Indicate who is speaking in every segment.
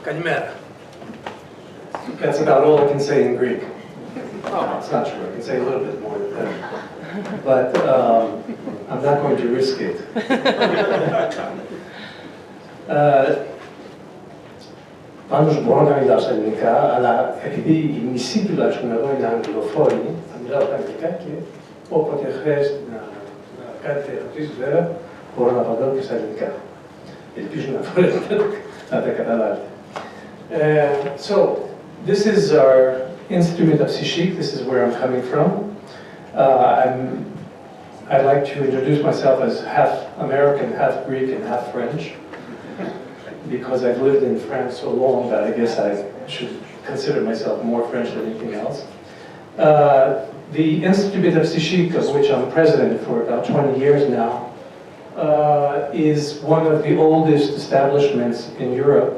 Speaker 1: Kalimera. That's about all I can say in Greek. Oh, it's not true. I can say a little bit more than that. But I'm not going to risk it. Πάντως μπορώ να μιλάω στα ελληνικά, αλλά επειδή η μισή τουλάχιστον εδώ είναι αγγλοφόνοι, θα μιλάω τα αγγλικά και όποτε χρειάζεται να κάνετε ερωτήσεις βέβαια, μπορώ να απαντώ και στα ελληνικά. Ελπίζω να μπορείτε να τα καταλάβετε. So, this is our Institut métapsychique. This is where I'm coming from. I'd like to introduce myself as half American, half Greek, and half French. Because I've lived in France so long that I guess I should consider myself more French than anything else. The Institut métapsychique, of which I'm president for about 20 years now, is one of the oldest establishments in Europe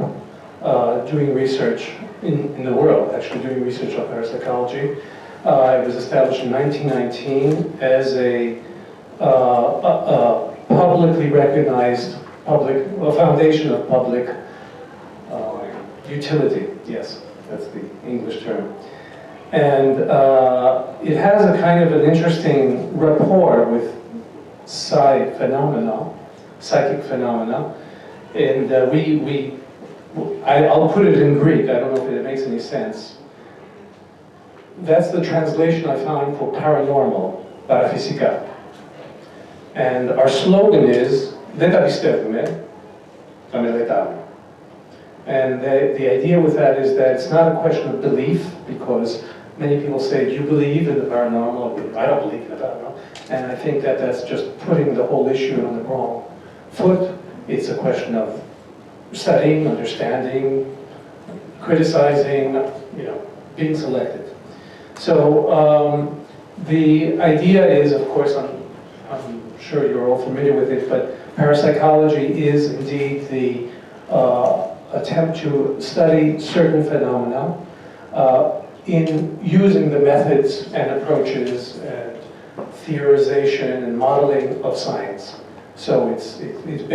Speaker 1: doing research in the world, actually doing research on parapsychology. It was established in 1919 as a publicly recognized foundation of public utility. Yes, that's the English term. And it has a kind of an interesting rapport with psychic phenomena. And I'll put it in Greek, I don't know if it makes any sense. That's the translation I found for paranormal, παραφυσικά. And our slogan is, δεν τα πιστεύουμε, τα μελετάμε. And the idea with that is that it's not a question of belief, because many people say, do you believe in the paranormal? I don't believe in the paranormal. And I think that that's just putting the whole issue on the wrong foot. It's a question of studying, understanding, criticizing, being selected. So the idea is, of course, I'm sure you're all familiar with it, but parapsychology is indeed the attempt to study certain phenomena in using the methods and approaches and theorization and modeling of science. So it's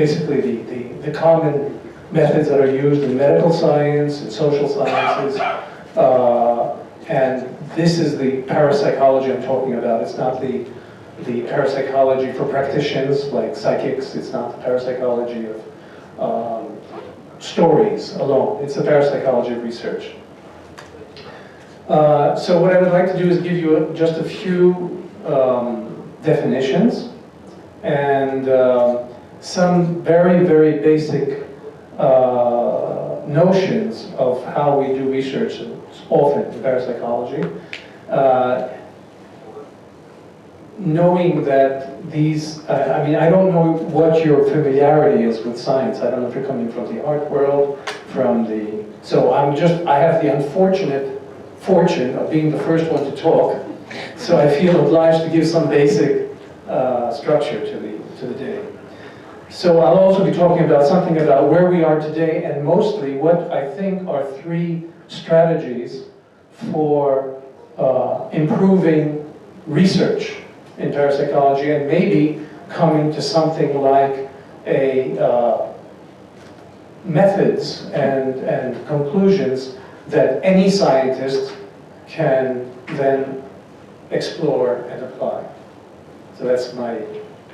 Speaker 1: basically the common methods that are used in medical science and social sciences. And this is the parapsychology I'm talking about. It's not the parapsychology for practitioners like psychics. It's not the parapsychology of stories alone. It's the parapsychology of research. So what I would like to do is give you just a few definitions and some very, very basic notions of how we do research, often in parapsychology. Knowing that these, I don't know what your familiarity is with science. I don't know if you're coming from the art world, so I have the unfortunate fortune of being the first one to talk. So I feel obliged to give some basic structure to the day. So I'll also be talking about something about where we are today, and mostly what I think are 3 strategies for improving research in parapsychology, and maybe coming to something like methods and conclusions that any scientist can then explore and apply. So that's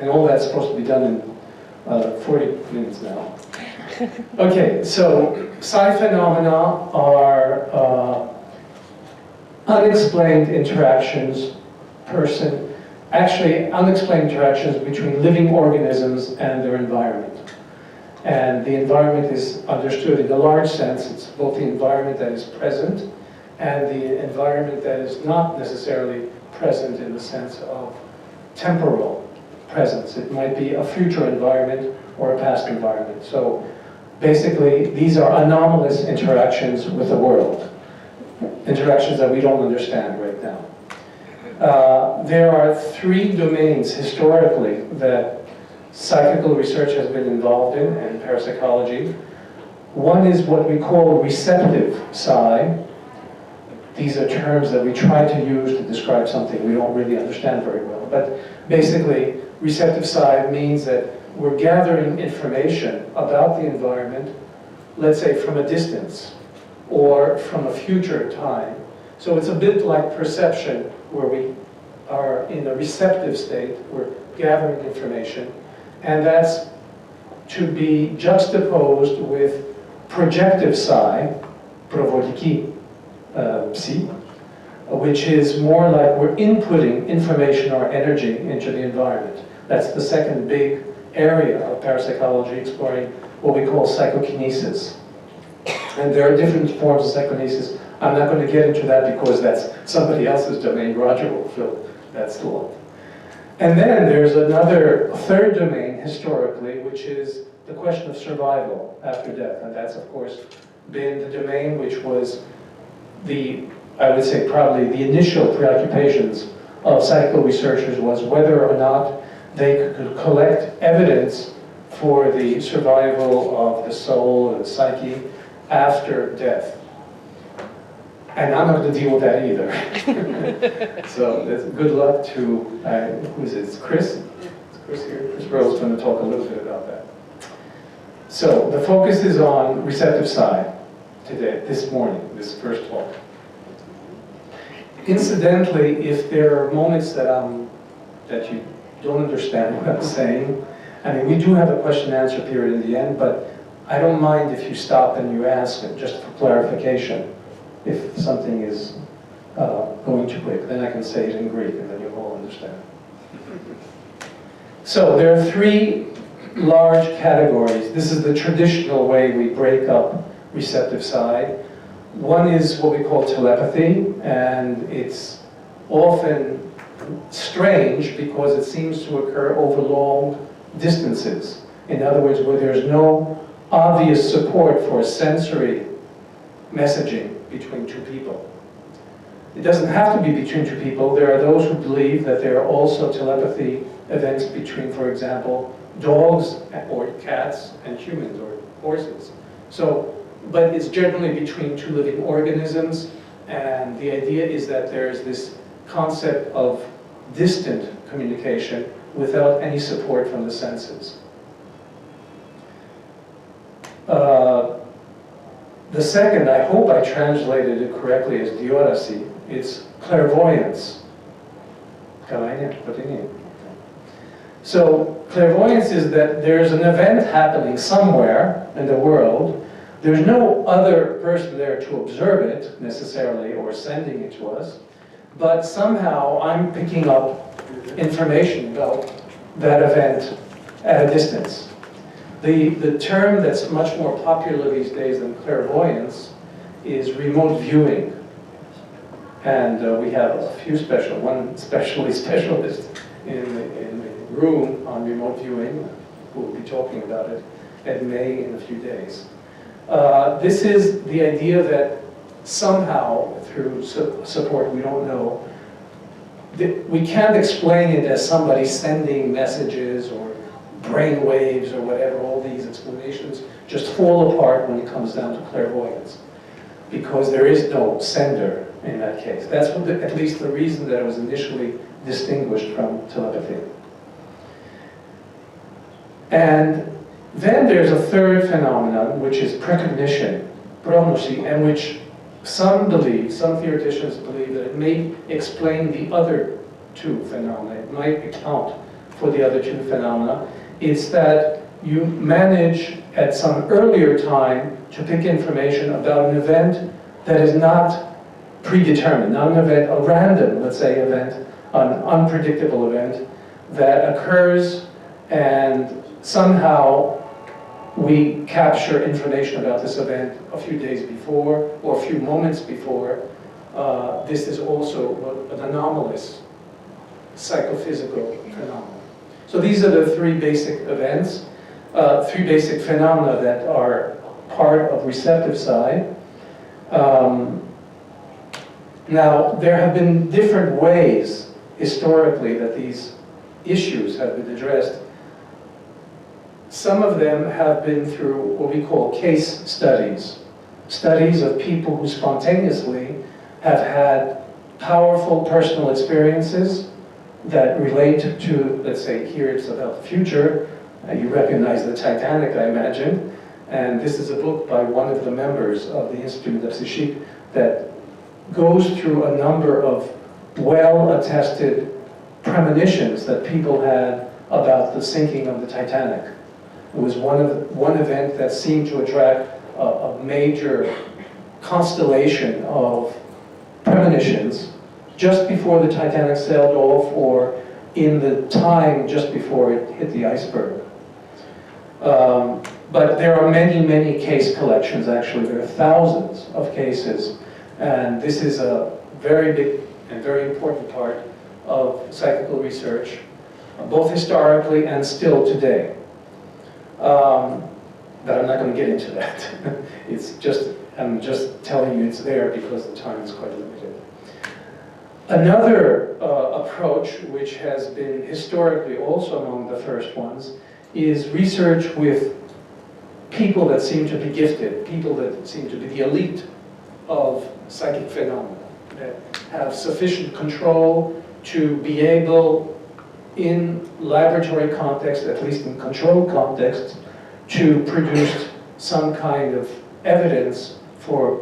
Speaker 1: and all that's supposed to be done in 40 minutes now. Okay, so psi phenomena are unexplained interactions, unexplained interactions between living organisms and their environment. And the environment is understood in a large sense. It's both the environment that is present and the environment that is not necessarily present in the sense of temporal presence. It might be a future environment or a past environment. So basically, these are anomalous interactions with the world, interactions that we don't understand right now. There are 3 domains historically that psychical research has been involved in, and parapsychology. One is what we call receptive psi. These are terms that we try to use to describe something we don't really understand very well. But basically, receptive psi means that we're gathering information about the environment let's say, from a distance or from a future time. So it's a bit like perception, where we are in a receptive state, we're gathering information, and that's to be juxtaposed with projective psi, Varvoglis, which is more like we're inputting information or energy into the environment. That's the second big area of parapsychology, exploring what we call psychokinesis. And there are different forms of psychokinesis. I'm not going to get into that because that's somebody else's domain. Roger will fill that slot. And then there's another third domain historically, which is the question of survival after death. And that's, of course, been the domain which was I would say probably the initial preoccupations of psychical researchers, was whether or not they could collect evidence for the survival of the soul and the psyche after death. And I'm not going to deal with that either. So good luck to, who is it? It's Chris? It's Chris here? Chris Rose is going to talk a little bit about that. So the focus is on receptive side today, this morning, this first talk. Incidentally, if there are moments that you don't understand what I'm saying, I mean, we do have a question and answer period in the end, but I don't mind if you stop and you ask it just for clarification. If something is going too quick, then I can say it in Greek and then you'll all understand. So there are three large categories. This is the traditional way we break up receptive side. One is what we call telepathy, and it's often strange because it seems to occur over long distances. In other words, where there's no obvious support for sensory messaging between two people. It doesn't have to be between two people. There are those who believe that there are also telepathy events between, for example, dogs or cats and humans or horses. So, but it's generally between two living organisms, and the idea is that there's this concept of distant communication without any support from the senses. The second, I hope I translated it correctly, is diorasi. It's clairvoyance. So clairvoyance is that there's an event happening somewhere in the world. There's no other person there to observe it necessarily or sending it to us, but somehow I'm picking up information about that event at a distance. The term that's much more popular these days than clairvoyance is remote viewing. And we have a few one specialist in the room on remote viewing who will be talking about it at May in a few days. This is the idea that somehow, through support we don't know, we can't explain it as somebody sending messages or brain waves or whatever. All these explanations just fall apart when it comes down to clairvoyance, because there is no sender in that case. That's what at least the reason that it was initially distinguished from telepathy. And then there's a third phenomenon, which is precognition, prognosi, and which some theoreticians believe that it may explain the other two phenomena. It might account for the other two phenomena. It's that you manage at some earlier time to pick information about an event that is not predetermined, not an event, a random, let's say, event, an unpredictable event that occurs, and somehow we capture information about this event a few days before or a few moments before. This is also an anomalous psychophysical phenomenon. So these are the three basic events, three basic phenomena that are part of receptive side. Now, there have been different ways historically that these issues have been addressed. Some of them have been through what we call case studies, studies of people who spontaneously have had powerful personal experiences that relate to, let's say, here it's about the future. You recognize the Titanic, I imagine. And this is a book by one of the members of the Institut métapsychique that goes through a number of well-attested premonitions that people had about the sinking of the Titanic. It was one event that seemed to attract a major constellation of premonitions just before the Titanic sailed off or in the time just before it hit the iceberg. But there are many, many case collections, actually. There are thousands of cases. And this is a very big and very important part of psychical research, both historically and still today. But I'm not going to get into that. I'm just telling you it's there because the time is quite limited. Another approach, which has been historically also among the first ones, is research with people that seem to be gifted, people that seem to be the elite of psychic phenomena, that have sufficient control to be able, in laboratory context, at least in controlled context, to produce some kind of evidence for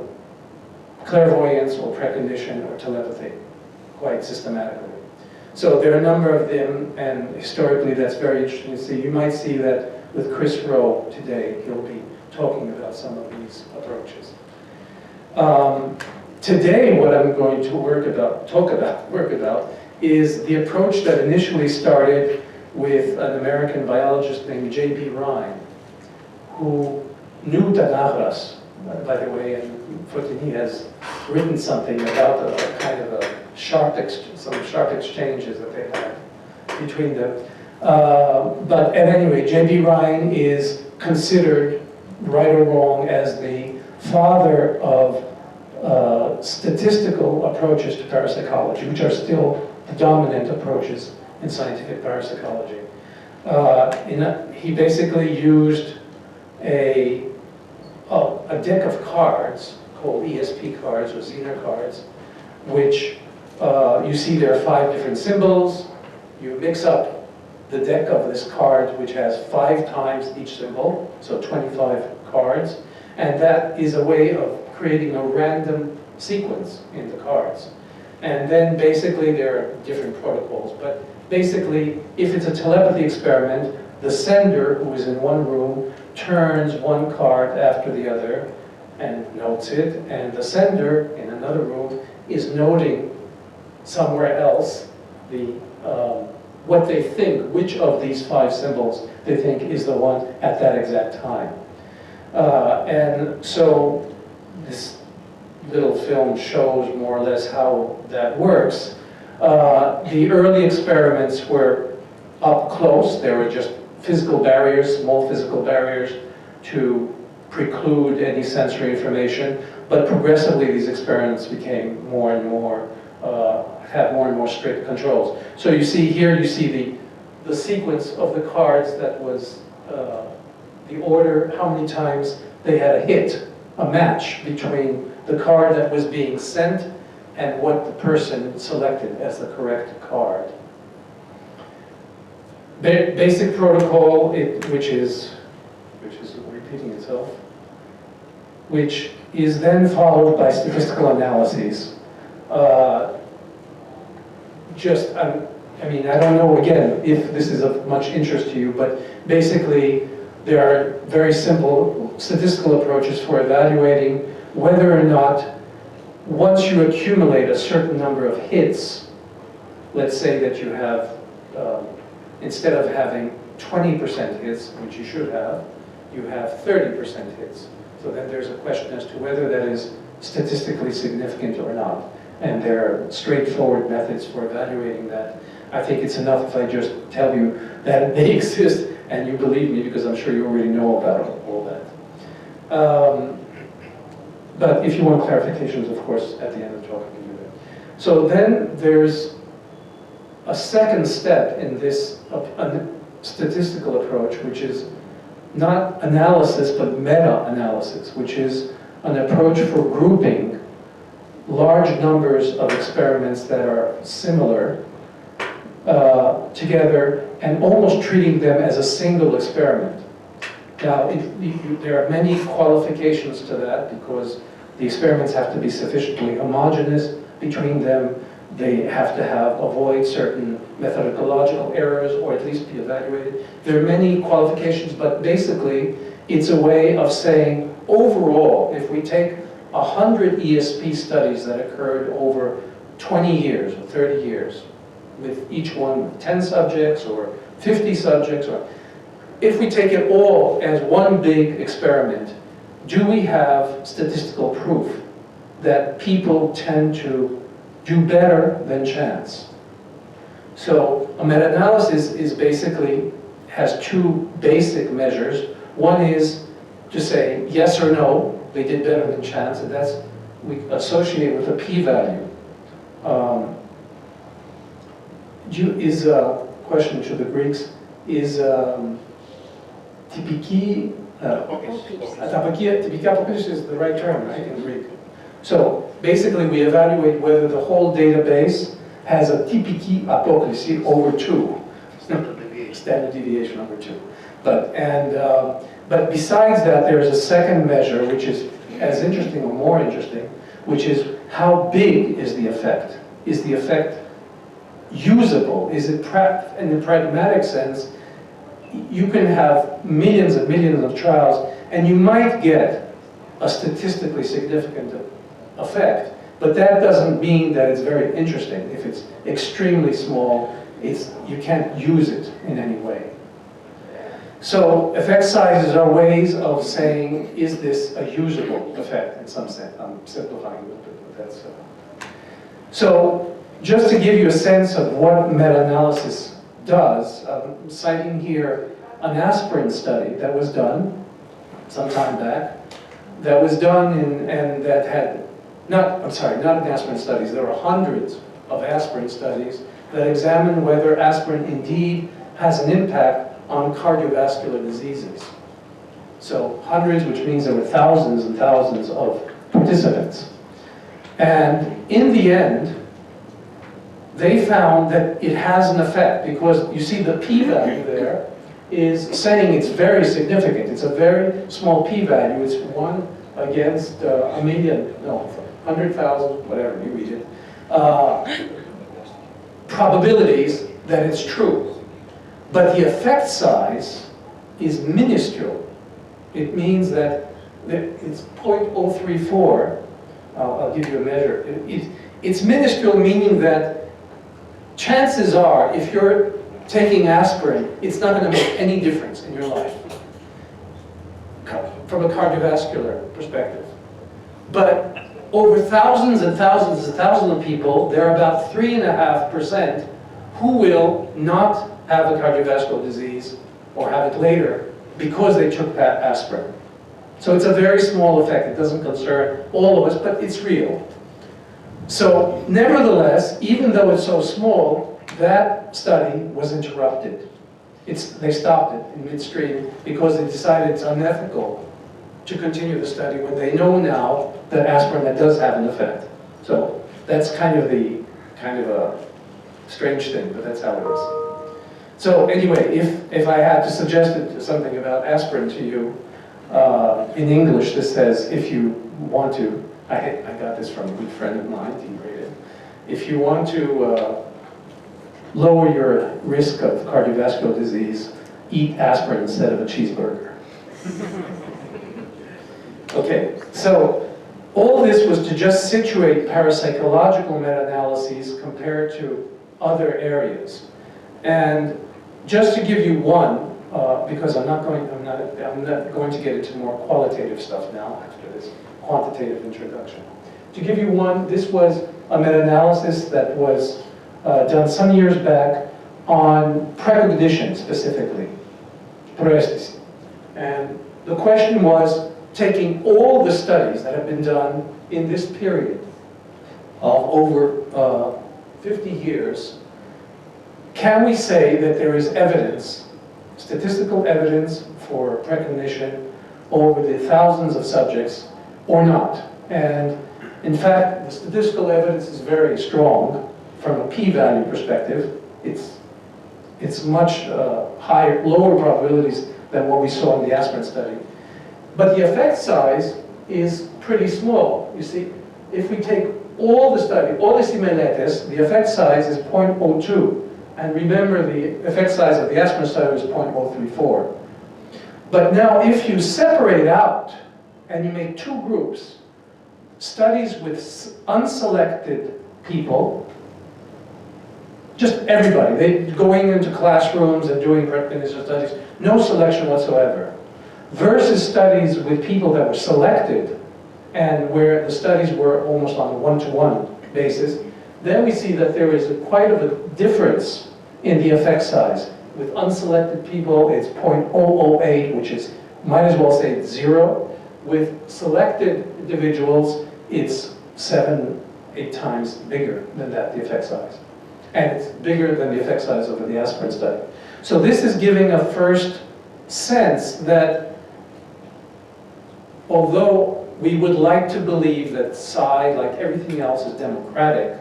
Speaker 1: clairvoyance or precognition or telepathy, quite systematically. So there are a number of them, and historically that's very interesting to see. You might see that with Chris Rowe today. He'll be talking about some of these approaches. Today, what I'm going to talk about, is the approach that initially started with an American biologist named J.B. Rhine, who knew Tanagras, by the way, and Fotini has written something about a kind of some sharp exchanges that they had between them. But at any rate, J.B. Rhine is considered, right or wrong, as the father of statistical approaches to parapsychology, which are still the dominant approaches in scientific parapsychology. He basically used a deck of cards called ESP cards or Zener cards, which you see there are 5 different symbols. You mix up the deck of this card, which has 5 times each symbol, so 25 cards, and that is a way of creating a random sequence in the cards. And then basically there are different protocols, but basically if it's a telepathy experiment, the sender, who is in one room, turns one card after the other and notes it, and the sender in another room is noting somewhere else what they think, which of these 5 symbols they think is the one at that exact time. And so this little film shows more or less how that works. The early experiments were up close. There were just physical barriers, small physical barriers to preclude any sensory information, but progressively these experiments became more and more, had more and more strict controls. So you see here, you see the sequence of the cards that was the order, how many times they had a hit, a match between the card that was being sent and what the person selected as the correct card. Basic protocol, which is repeating itself, which is then followed by statistical analyses. I mean, I don't know, again, if this is of much interest to you, but basically there are very simple statistical approaches for evaluating whether or not, once you accumulate a certain number of hits, let's say that you have, instead of having 20% hits, which you should have, you have 30% hits. So then there's a question as to whether that is statistically significant or not. And there are straightforward methods for evaluating that. I think it's enough if I just tell you that they exist and you believe me, because I'm sure you already know about all that. But if you want clarifications, of course, at the end of the talk, I can do that. So then there's a second step in this statistical approach, which is not analysis, but meta-analysis, which is an approach for grouping large numbers of experiments that are similar together and almost treating them as a single experiment. Now, there are many qualifications to that because the experiments have to be sufficiently homogeneous between them. They have to avoid certain methodological errors or at least be evaluated. There are many qualifications, but basically it's a way of saying overall, if we take 100 ESP studies that occurred over 20 years or 30 years, with each one with 10 subjects or 50 subjects, or if we take it all as one big experiment, do we have statistical proof that people tend to do better than chance? So a meta-analysis is basically, has two basic measures. One is to say yes or no, they did better than chance, and that's, we associate with a p-value. Is a question to the Greeks, is typiki apokris is the right term, right, in Greek. So basically we evaluate whether the whole database has a typiki apokris over 2. It's not a standard deviation over 2. But besides that, there is a second measure which is as interesting or more interesting, which is how big is the effect? Is the effect usable? Is it, in the pragmatic sense, you can have millions and millions of trials and you might get a statistically significant effect, but that doesn't mean that it's very interesting. If it's extremely small, you can't use it in any way. So effect sizes are ways of saying, is this a usable effect in some sense? I'm simplifying a little bit, but that's... So just to give you a sense of what meta-analysis does, I'm citing here an aspirin study that was done some time back, that was done and that had, not in aspirin studies, there were hundreds of aspirin studies that examined whether aspirin indeed has an impact on cardiovascular diseases. So hundreds, which means there were thousands and thousands of participants. And in the end, they found that it has an effect because you see the p-value there is saying it's very significant. It's a very small p-value. It's 1 against a million, no, 100,000, whatever you read it, probabilities that it's true. But the effect size is minuscule. It means that it's 0.034. I'll give you a measure. It's minuscule, meaning that chances are, if you're taking aspirin, it's not going to make any difference in your life from a cardiovascular perspective. But over thousands and thousands and thousands of people, there are about 3.5% who will not have a cardiovascular disease or have it later because they took that aspirin. So it's a very small effect. It doesn't concern all of us, but it's real. So nevertheless, even though it's so small, that study was interrupted. They stopped it in midstream because they decided it's unethical to continue the study when they know now that aspirin does have an effect. So that's kind of a strange thing, but that's how it is. So anyway, if I had to suggest something about aspirin to you, in English this says, if you want to, I got this from a good friend of mine, he rated it. If you want to lower your risk of cardiovascular disease, eat aspirin instead of a cheeseburger. Okay, so all this was to just situate parapsychological meta-analyses compared to other areas. And just to give you one, because I'm not going to get into more qualitative stuff now after this quantitative introduction. To give you one, this was a meta-analysis that was done some years back on precognition specifically, prestis. And the question was, taking all the studies that have been done in this period of over 50 years, can we say that there is evidence, statistical evidence for precognition over the thousands of subjects or not? And in fact, the statistical evidence is very strong from a p-value perspective. It's much higher, lower probabilities than what we saw in the Aspirin study. But the effect size is pretty small. You see, if we take all the study, all the ΜΕΛΕΤΗΣ, the effect size is 0.02. And remember, the effect size of the Aspirin study was 0.034. But now if you separate out and you make two groups, studies with unselected people, just everybody, they going into classrooms and doing practitioner studies, no selection whatsoever, versus studies with people that were selected and where the studies were almost on a one-to-one basis, then we see that there is quite a difference in the effect size. With unselected people, it's 0.008, which is, might as well say it's 0. With selected individuals, it's 7-8 times bigger than that, the effect size. And it's bigger than the effect size of the Aspirin study. So this is giving a first sense that although we would like to believe that psi, like everything else, is democratic,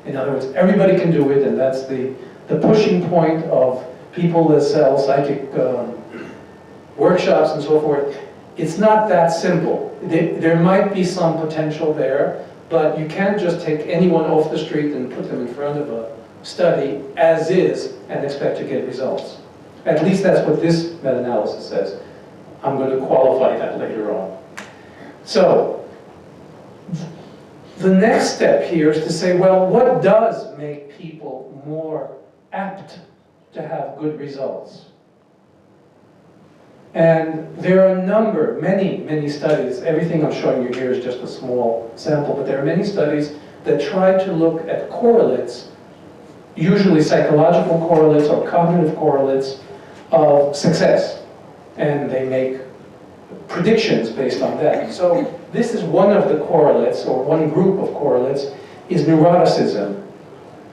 Speaker 1: in other words, everybody can do it, and that's the pushing point of people that sell psychic workshops and so forth, it's not that simple. There might be some potential there, but you can't just take anyone off the street and put them in front of a study as is and expect to get results. At least that's what this meta-analysis says. I'm going to qualify that later on. So, the next step here is to say, well, what does make people more apt to have good results? And there are a number, many studies. Everything I'm showing you here is just a small sample, but there are many studies that try to look at correlates, usually psychological correlates or cognitive correlates of success. And they make predictions based on that. So this is one of the correlates, or one group of correlates, is neuroticism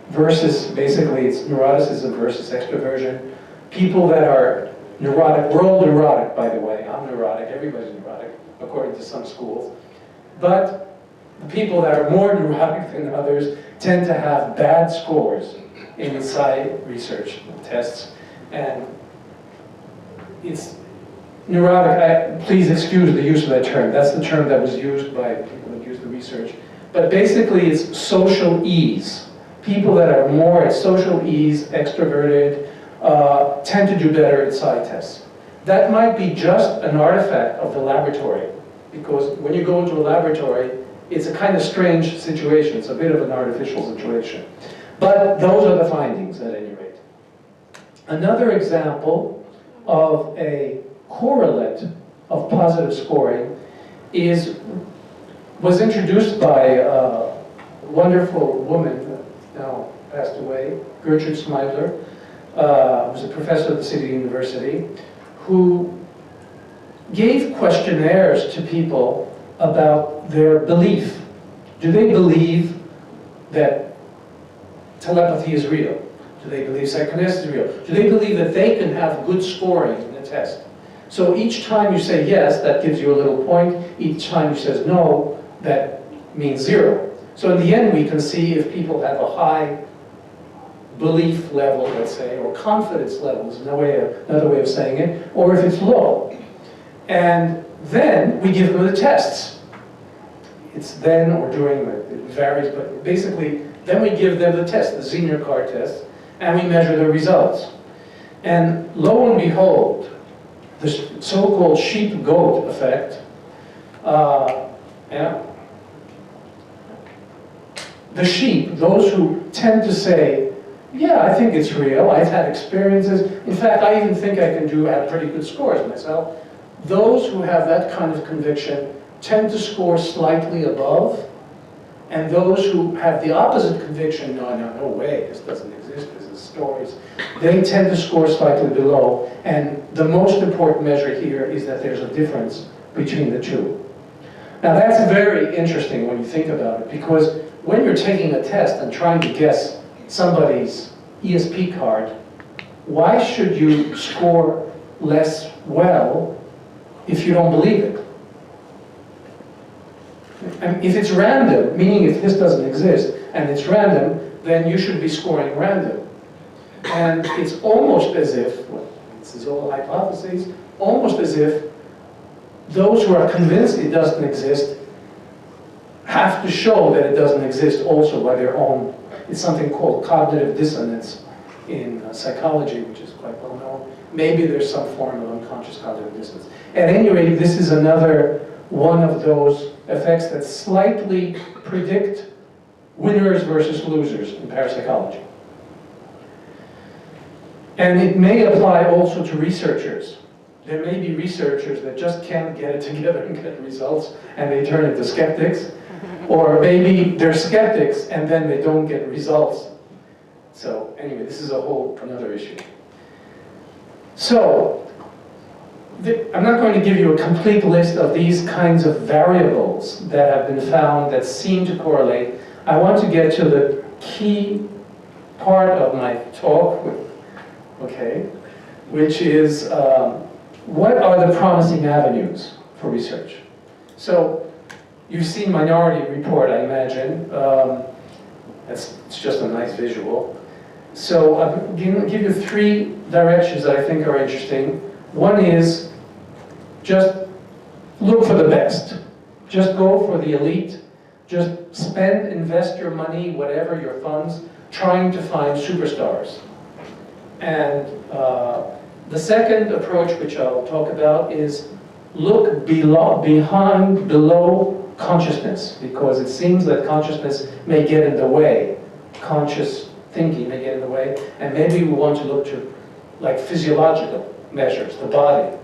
Speaker 1: versus, basically it's neuroticism versus extroversion. People that are neurotic, we're all neurotic, by the way. I'm neurotic, everybody's neurotic, according to some schools. But the people that are more neurotic than others tend to have bad scores in psi research tests. And it's neurotic, please excuse the use of that term. That's the term that was used by people that use the research. But basically it's social ease. People that are more at social ease, extroverted, tend to do better at psi tests. That might be just an artifact of the laboratory, because when you go into a laboratory, it's a kind of strange situation. It's a bit of an artificial situation. But those are the findings, at any rate. Another example of a correlate of positive scoring was introduced by a wonderful woman, now passed away, Gertrude Smeidler, who was a professor at the City University, who gave questionnaires to people about their belief. Do they believe that telepathy is real? Do they believe psychokinesis is real? Do they believe that they can have good scoring in a test? So each time you say yes, that gives you a little point. Each time you say no, that means 0. So in the end, we can see if people have a high belief level, let's say, or confidence level is another way of saying it, or if it's low. And then we give them the tests. It's then or during, it varies, but basically, then we give them the test, the Zener card test, and we measure the results. And lo and behold, the so-called sheep-goat effect, the sheep, those who tend to say, yeah, I think it's real, I've had experiences, in fact, I even think I can have pretty good scores myself. Those who have that kind of conviction tend to score slightly above, and those who have the opposite conviction, no way, this doesn't exist, this is stories, they tend to score slightly below, and the most important measure here is that there's a difference between the two. Now that's very interesting when you think about it, because when you're taking a test and trying to guess somebody's ESP card, why should you score less well if you don't believe it? And if it's random, meaning if this doesn't exist and it's random, then you should be scoring random. And it's almost as if, well, This is all hypotheses, almost as if those who are convinced it doesn't exist have to show that it doesn't exist also by their own. It's something called cognitive dissonance in psychology, which is quite well known. Maybe there's some form of unconscious cognitive dissonance. At any rate, this is another one of those effects that slightly predict winners versus losers in parapsychology. And it may apply also to researchers. There may be researchers that just can't get it together and get results, and they turn into skeptics. Or maybe they're skeptics and then they don't get results. So anyway, this is a whole another issue. So, I'm not going to give you a complete list of these kinds of variables that have been found that seem to correlate. I want to get to the key part of my talk, okay, which is what are the promising avenues for research? So, you've seen Minority Report, I imagine. It's just a nice visual. So I'm going to give you 3 directions that I think are interesting. One is just look for the best. Just go for the elite. Just invest your money, whatever, your funds, trying to find superstars. And the second approach, which I'll talk about, is look below consciousness, because it seems that consciousness may get in the way. Conscious thinking may get in the way, and maybe we want to look to like physiological measures, the body.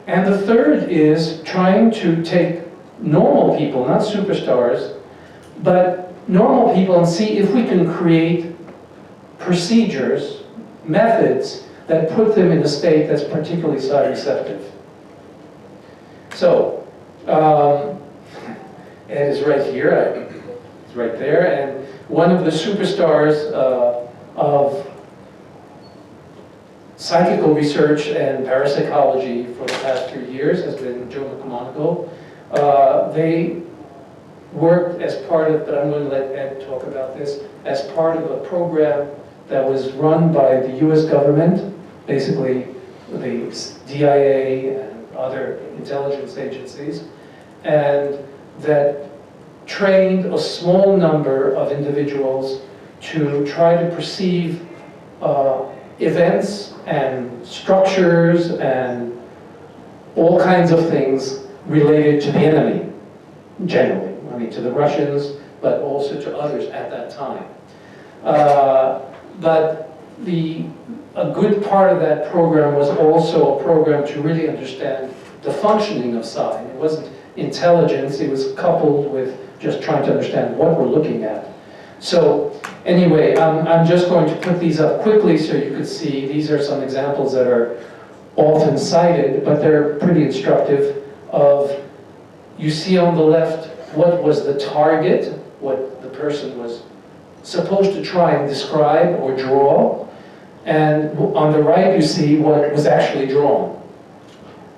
Speaker 1: And the third is trying to take normal people, not superstars, but normal people, and see if we can create procedures, methods that put them in a state that's particularly psi receptive. So, Ed is right here, he's right there, and one of the superstars of psychical research and parapsychology for the past few years has been Joe McMonagle. They worked as part of, but I'm going to let Ed talk about this, as part of a program that was run by the US government, basically the DIA and other intelligence agencies, and that trained a small number of individuals to try to perceive events and structures and all kinds of things related to the enemy, generally. I mean, to the Russians, but also to others at that time. But a good part of that program was also a program to really understand the functioning of psi. It wasn't intelligence, it was coupled with just trying to understand what we're looking at. So anyway, I'm just going to put these up quickly so you could see. These are some examples that are often cited, but they're pretty instructive of, you see on the left what was the target, what the person was supposed to try and describe or draw, and on the right you see what was actually drawn.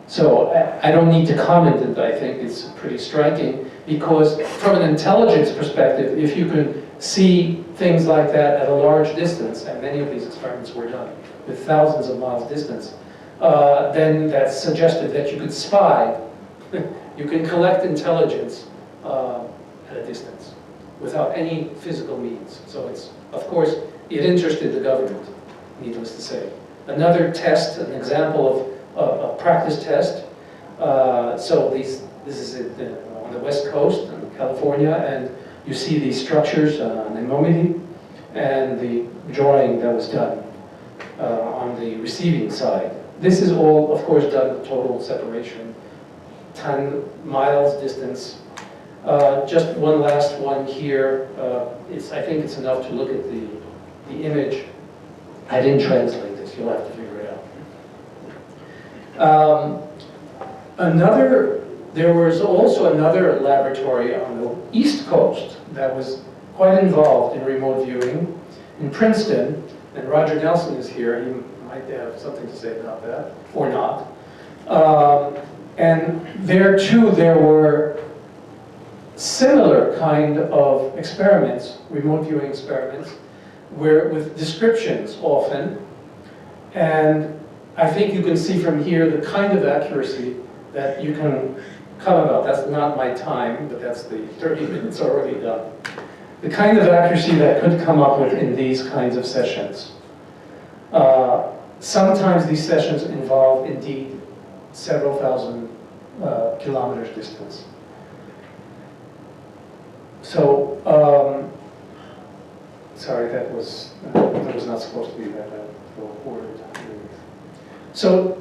Speaker 1: So I don't need to comment it, I think it's pretty striking, because from an intelligence perspective, if you can see things like that at a large distance, and many of these experiments were done with thousands of miles distance, then that suggested that you could spy, you can collect intelligence at a distance without any physical means. So it's, of course, it interested the government, needless to say. Another test, an example of a practice test. So this is on the West Coast in California, and you see these structures on anemone, and the drawing that was done on the receiving side. This is all, of course, done with total separation, 10 miles distance. Just one last one here. I think it's enough to look at the image. I didn't translate this, you'll have to figure it out. There was also another laboratory on the East Coast that was quite involved in remote viewing in Princeton, and Roger Nelson is here. He might have something to say about that, or not. And there too, there were similar kind of experiments, remote viewing experiments, where with descriptions often, and I think you can see from here the kind of accuracy that you can come about. That's not my time, but that's the 30 minutes already done. The kind of accuracy that could come up with in these kinds of sessions. Sometimes these sessions involve, indeed, several thousand kilometers distance. So, sorry, that was not supposed to be that word. So,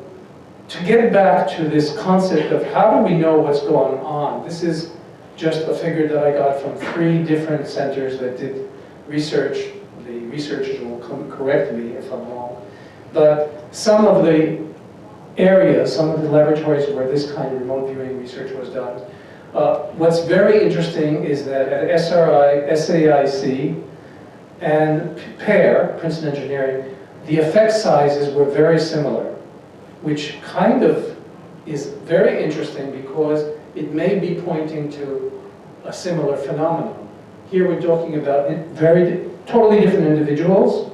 Speaker 1: to get back to this concept of how do we know what's going on, this is just a figure that I got from 3 different centers that did research. The researchers will correct me if I'm wrong. But some of the areas, some of the laboratories where this kind of remote viewing research was done, what's very interesting is that at SAIC and PEAR, Princeton Engineering, the effect sizes were very similar, which kind of is very interesting because it may be pointing to a similar phenomenon. Here we're talking about totally different individuals.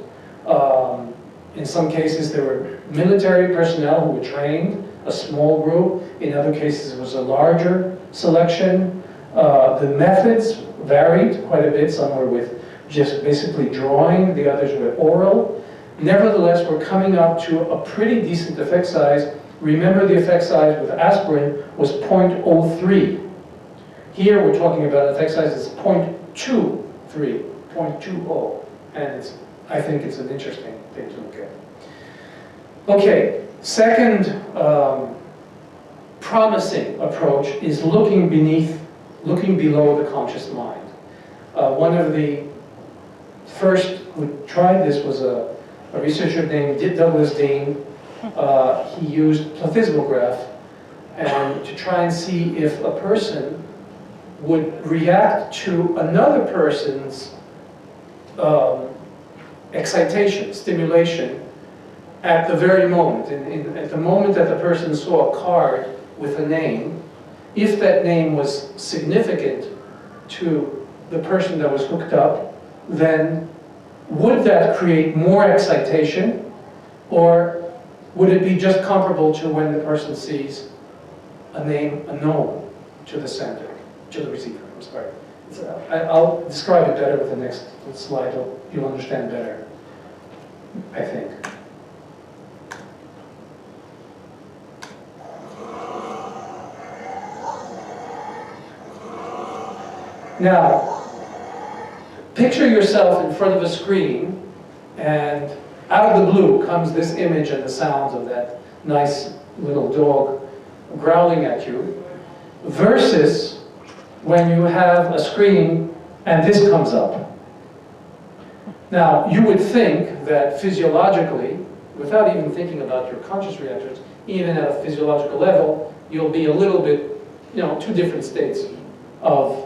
Speaker 1: In some cases there were military personnel who were trained, a small group. In other cases it was a larger selection. The methods varied quite a bit. Some were with just basically drawing, the others were oral. Nevertheless, we're coming up to a pretty decent effect size. Remember, the effect size with aspirin was 0.03. Here we're talking about an effect size that's 0.23, 0.20, and I think it's an interesting thing to look at. Okay, second promising approach is looking below the conscious mind. One of the first who tried this was a researcher named Douglas Dean. He used plethysmograph and to try and see if a person would react to another person's excitation, stimulation, at the very moment. At the moment that the person saw a card with a name, if that name was significant to the person that was hooked up, then would that create more excitation, or would it be just comparable to when the person sees a name unknown to the sender, to the receiver? I'm sorry. I'll describe it better with the next slide. You'll understand better, I think. Now, picture yourself in front of a screen, and out of the blue comes this image and the sounds of that nice little dog growling at you, versus when you have a screen and this comes up. Now, you would think that physiologically, without even thinking about your conscious reactions, even at a physiological level, you'll be a little bit, two different states of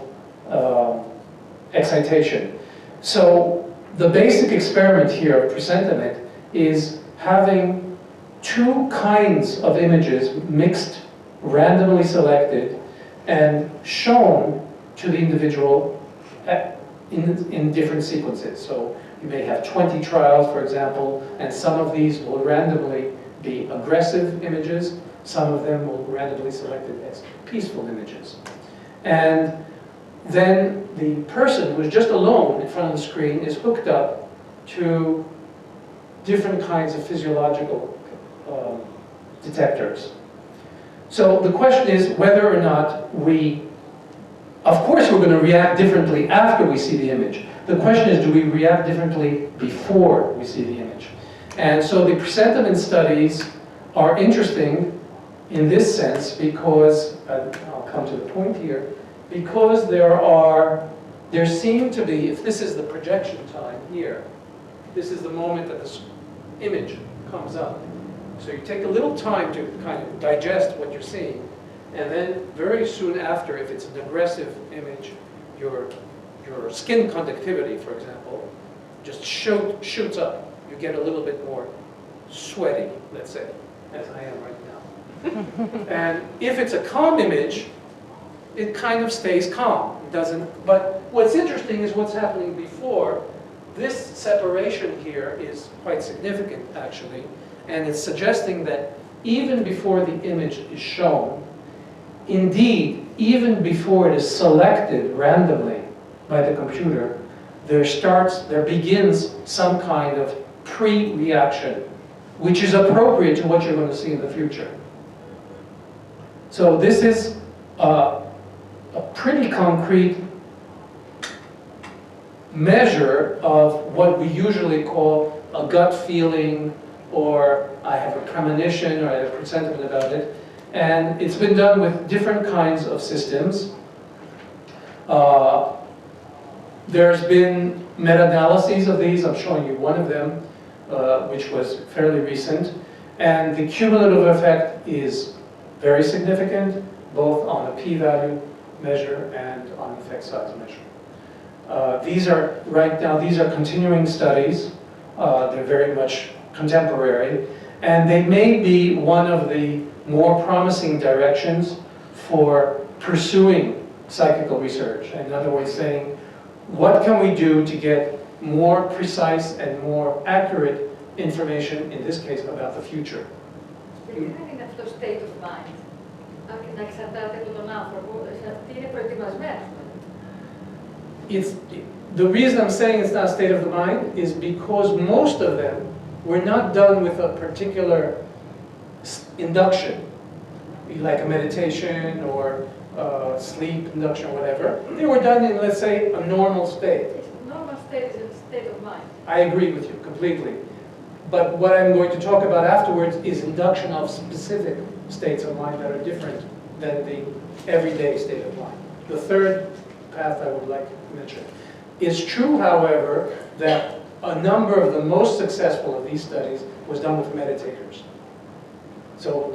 Speaker 1: excitation. So the basic experiment here of presentiment is having 2 kinds of images mixed, randomly selected, and shown to the individual in different sequences. So you may have 20 trials, for example, and some of these will randomly be aggressive images, some of them will randomly selected as peaceful images. And then the person who is just alone in front of the screen is hooked up to different kinds of physiological detectors. So the question is whether or not of course we're going to react differently after we see the image. The question is, do we react differently before we see the image? And so the presentiment studies are interesting in this sense because, I'll come to the point here, because there seem to be, if this is the projection time here, this is the moment that the image comes up. So you take a little time to kind of digest what you're seeing, and then very soon after, if it's an aggressive image, your skin conductivity, for example, just shoots up. You get a little bit more sweaty, let's say, as I am right now. And if it's a calm image, it kind of stays calm. It doesn't. But what's interesting is what's happening before. This separation here is quite significant, actually. And it's suggesting that even before the image is shown, indeed, even before it is selected randomly by the computer, there begins some kind of pre-reaction, which is appropriate to what you're going to see in the future. So this is a pretty concrete measure of what we usually call a gut feeling, or I have a premonition, or I have a presentiment about it. And it's been done with different kinds of systems. There's been meta-analyses of these. I'm showing you one of them, which was fairly recent. And the cumulative effect is very significant, both on a p-value measure and on an effect size measure. These are continuing studies. They're very much contemporary. And they may be one of the more promising directions for pursuing psychical research. In other words, saying, what can we do to get more precise and more accurate information, in this case, about the future?
Speaker 2: Γιατί δεν είναι αυτό state of mind, να εξαρτάται από τον άνθρωπο, τι είναι προετοιμασμένο.
Speaker 1: The reason I'm saying it's not a state of the mind is because most of them were not done with a particular induction, like a meditation or sleep induction or whatever. They were done in, let's say, a normal state.
Speaker 2: Normal state is a state of mind.
Speaker 1: I agree with you completely. But what I'm going to talk about afterwards is induction of specific states of mind that are different than the everyday state of mind. The third path I would like to mention. It's true, however, that a number of the most successful of these studies was done with meditators. So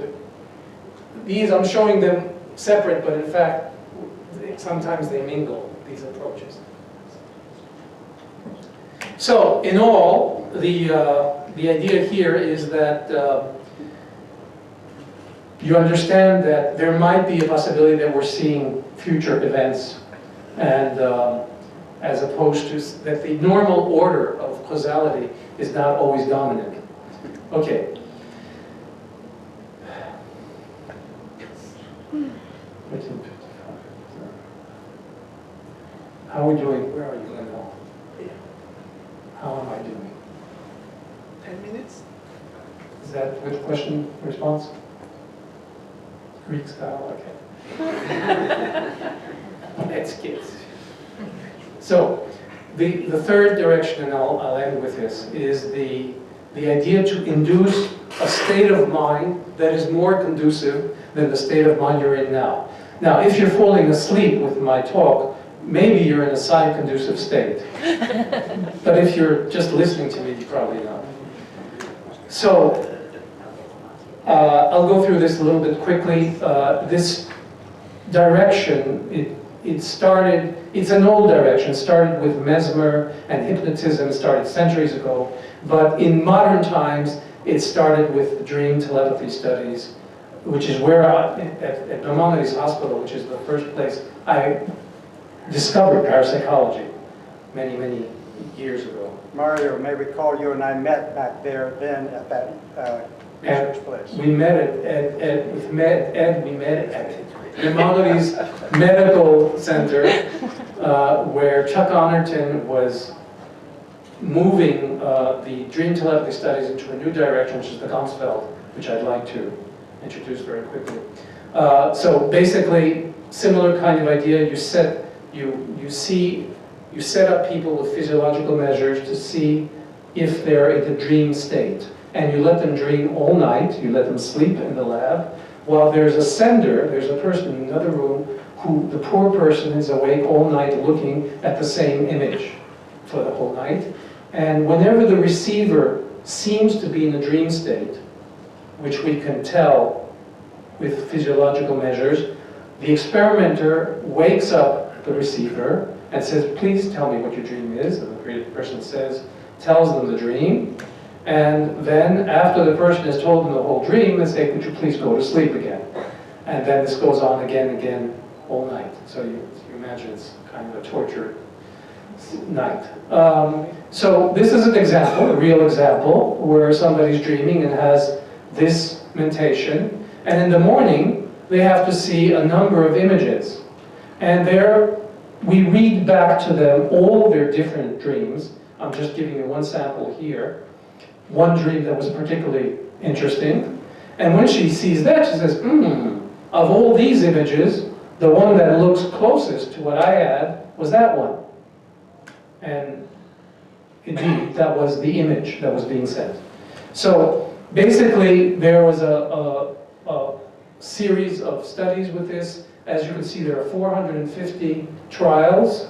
Speaker 1: these, I'm showing them separate, but in fact, sometimes they mingle, these approaches. So, in all, the idea here is that you understand that there might be a possibility that we're seeing future events, and as opposed to that the normal order of causality is not always dominant. Okay. How are we doing? Where are you now? How am I doing?
Speaker 3: 10 minutes?
Speaker 1: Is that with question response? Greek style, okay. Let's get. So, the third direction, and I'll end with this, is the idea to induce a state of mind that is more conducive than the state of mind you're in now. Now, if you're falling asleep with my talk, maybe you're in a side-conducive state. But if you're just listening to me, probably not. So, I'll go through this a little bit quickly. This direction, it's an old direction. It started with mesmer and hypnotism, started centuries ago. But in modern times, it started with dream telepathy studies, which is where at Maimonides Hospital, which is the first place I discovered parapsychology many, many years ago.
Speaker 4: Mario may recall you and I met back there then at that research place.
Speaker 1: We met at Maimonides Medical Center, where Chuck Honorton was moving the dream telepathy studies into a new direction, which is the Ganzfeld, which I'd like to introduce very quickly. So basically, similar kind of idea. You set up people with physiological measures to see if they're in the dream state, and you let them dream all night. You let them sleep in the lab, while there's a sender. There's a person in another room who the poor person is awake all night looking at the same image for the whole night. And whenever the receiver seems to be in a dream state, which we can tell with physiological measures, the experimenter wakes up the receiver and says, please tell me what your dream is. And the person tells them the dream. And then after the person has told them the whole dream, they say, could you please go to sleep again? And then this goes on again and again all night. So you imagine it's kind of a torture night. So this is an example, a real example, where somebody's dreaming and has this mentation, and in the morning they have to see a number of images. And there we read back to them all their different dreams. I'm just giving you one sample here. One dream that was particularly interesting. And when she sees that, she says, of all these images, the one that looks closest to what I had was that one. And indeed, that was the image that was being sent. So basically, there was a series of studies with this. As you can see, there are 450 trials,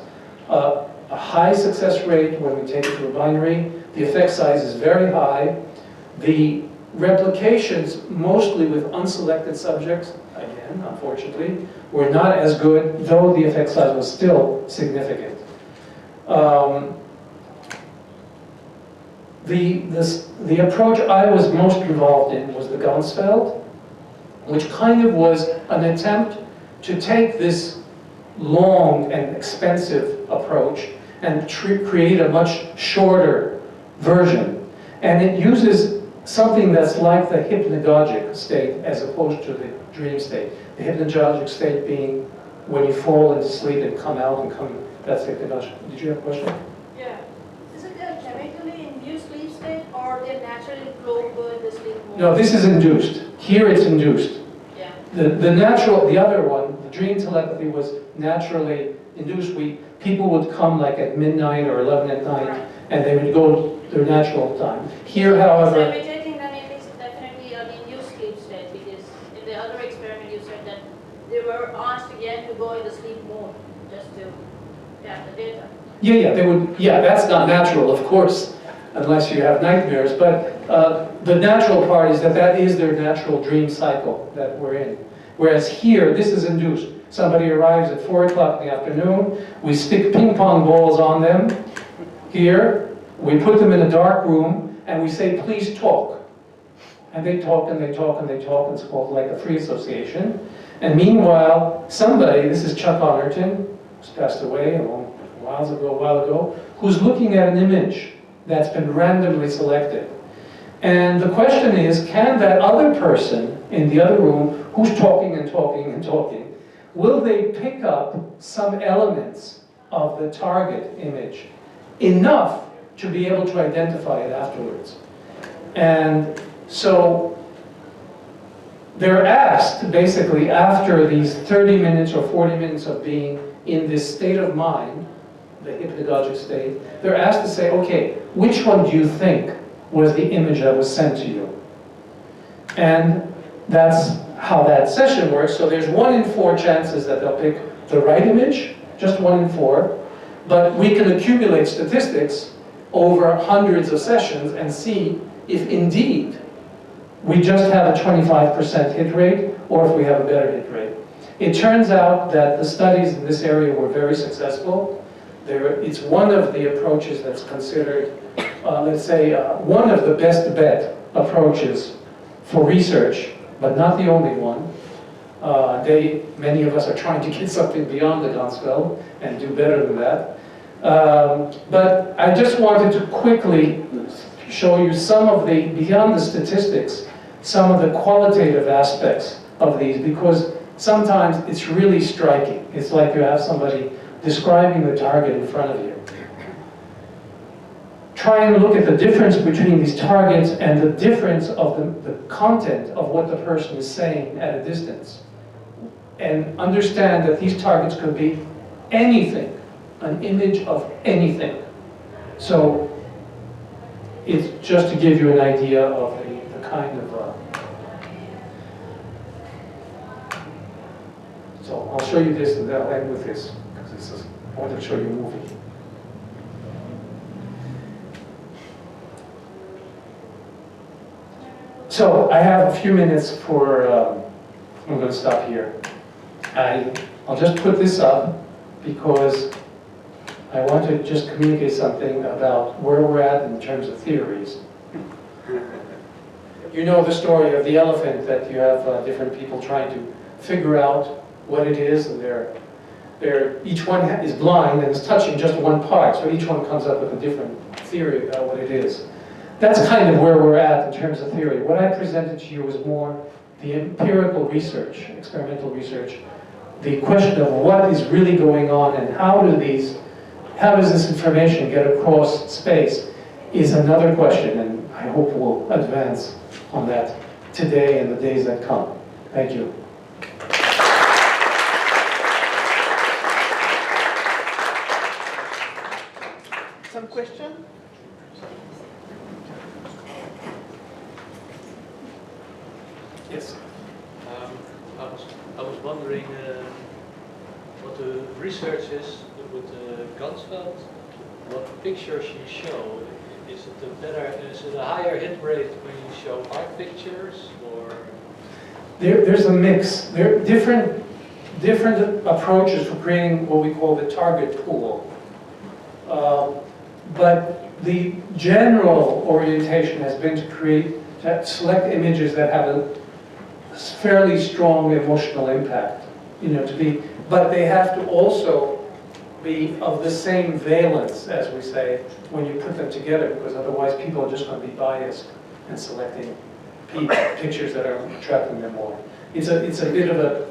Speaker 1: a high success rate when we take it to a binary. The effect size is very high. The replications, mostly with unselected subjects, again, unfortunately, were not as good, though the effect size was still significant. The approach I was most involved in was the Ganzfeld, which kind of was an attempt to take this long and expensive approach and create a much shorter version. And it uses something that's like the hypnagogic state as opposed to the dream state. The hypnagogic state being when you fall into sleep and come out and come, that's hypnagogic. Did you have a question?
Speaker 5: Yeah. Is it a chemically induced sleep state or they naturally flow in the sleep mode?
Speaker 1: No, this is induced. Here it's induced.
Speaker 5: Yeah.
Speaker 1: The other one, the dream telepathy, was naturally induced. People would come like at midnight or 11 at night,
Speaker 5: Right.
Speaker 1: and they would go their natural time. Here,
Speaker 5: So
Speaker 1: however,
Speaker 5: imitating then it is definitely an induced sleep state because in the other experiment you said that they were asked again to go in the sleep mode just to have the data.
Speaker 1: they would. Yeah, that's not natural, of course, unless you have nightmares. But the natural part is that is their natural dream cycle that we're in. Whereas here, this is induced. Somebody arrives at 4 o'clock in the afternoon. We stick ping pong balls on them. Here, we put them in a dark room, and we say, please talk. And they talk, and they talk, and they talk. It's called like a free association. And meanwhile, somebody, this is Chuck Honerton, who's passed away a while ago, who's looking at an image that's been randomly selected. And the question is, can that other person in the other room, who's talking and talking and talking, will they pick up some elements of the target image enough to be able to identify it afterwards? And so they're asked, basically, after these 30 minutes or 40 minutes of being in this state of mind, the hypnagogic state, they're asked to say, okay, which one do you think was the image that was sent to you? And that's how that session works. So there's 1 in 4 chances that they'll pick the right image, just 1 in 4. But we can accumulate statistics over hundreds of sessions and see if indeed we just have a 25% hit rate or if we have a better hit rate. It turns out that the studies in this area were very successful. It's one of the approaches that's considered, let's say, one of the best bet approaches for research, but not the only one. Many of us are trying to get something beyond the Ganzfeld and do better than that. But I just wanted to quickly show you some of the, beyond the statistics, some of the qualitative aspects of these, because sometimes it's really striking. It's like you have somebody describing the target in front of you. Try and look at the difference between these targets and the difference of the content of what the person is saying at a distance. And understand that these targets could be anything, an image of anything. So it's just to give you an idea of the kind of... So I'll show you this and then I'll end with this, because I wanted to show you a movie. So I have a few minutes for, I'm going to stop here. I'll just put this up because I want to just communicate something about where we're at in terms of theories. You know the story of the elephant, that you have different people trying to figure out what it is, and they're each one is blind and is touching just one part, so each one comes up with a different theory about what it is. That's kind of where we're at in terms of theory. What I presented to you was more the empirical research, experimental research, the question of what is really going on and how does this information get across space is another question, and I hope we'll advance on that today and the days that come. Thank you.
Speaker 3: Some question?
Speaker 1: Yes.
Speaker 6: I was wondering what the research is with Gansfeld. What pictures you show? Is it a higher hit rate when you show art pictures, or?
Speaker 1: There's a mix. There are different approaches for creating what we call the target pool. But the general orientation has been to select images that have a fairly strong emotional impact, but they have to also be of the same valence, as we say, when you put them together, because otherwise people are just going to be biased and selecting pictures that are attracting them more. It's a bit of a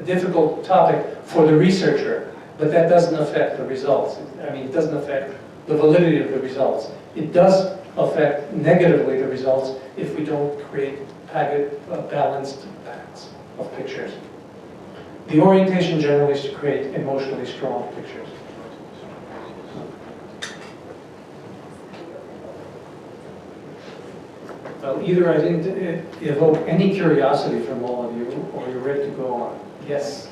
Speaker 1: difficult topic for the researcher, but that doesn't affect the results. It doesn't affect the validity of the results. It does affect negatively the results if we don't create balanced packs of pictures. The orientation generally is to create emotionally strong pictures. Well, either I didn't evoke any curiosity from all of you, or you're ready to go on. Yes?
Speaker 7: I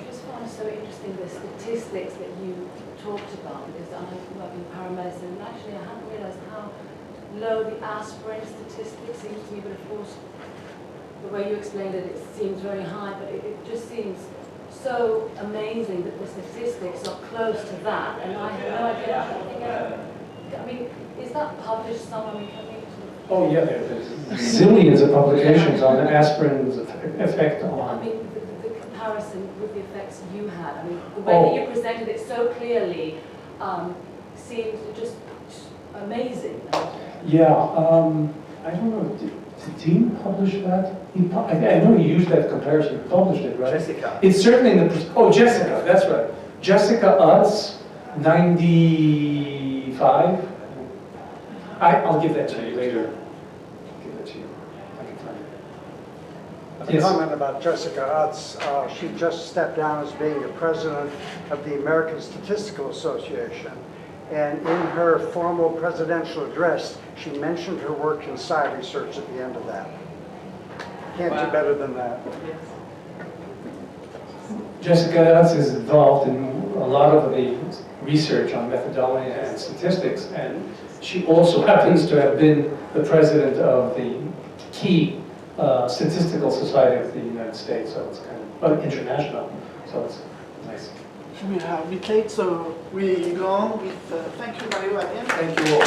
Speaker 7: just find it so interesting the statistics that you talked about, because I work in paramedicine, and actually I hadn't realised how low the aspirin statistics seems to me, but of course the way you explained it, it seems very high, but it just seems so amazing that the statistics are close to that, and I have no idea. Is that published somewhere?
Speaker 1: Oh yeah, there's zillions of publications on aspirin's effect on...
Speaker 7: The comparison with the effects you had, the way that you presented it so clearly seemed just amazing.
Speaker 1: Yeah, I don't know, did Dean publish that? I know he used that comparison, he published it, right?
Speaker 4: Jessica.
Speaker 1: It's certainly in the, Jessica, that's right. Jessica Utz, 95. I'll give that to you later. I'll give that to you. I can find it.
Speaker 4: A comment about Jessica Utz. She just stepped down as being the president of the American Statistical Association. And in her formal presidential address, she mentioned her work in psi research at the end of that. Can't do better than that.
Speaker 1: Jessica Utz is involved in a lot of the research on methodology and statistics, and she also happens to have been the president of the key statistical society of the United States, so it's kind of international, so it's nice.
Speaker 3: We are a bit late, so we go on with thank you very much again.
Speaker 1: Thank you all.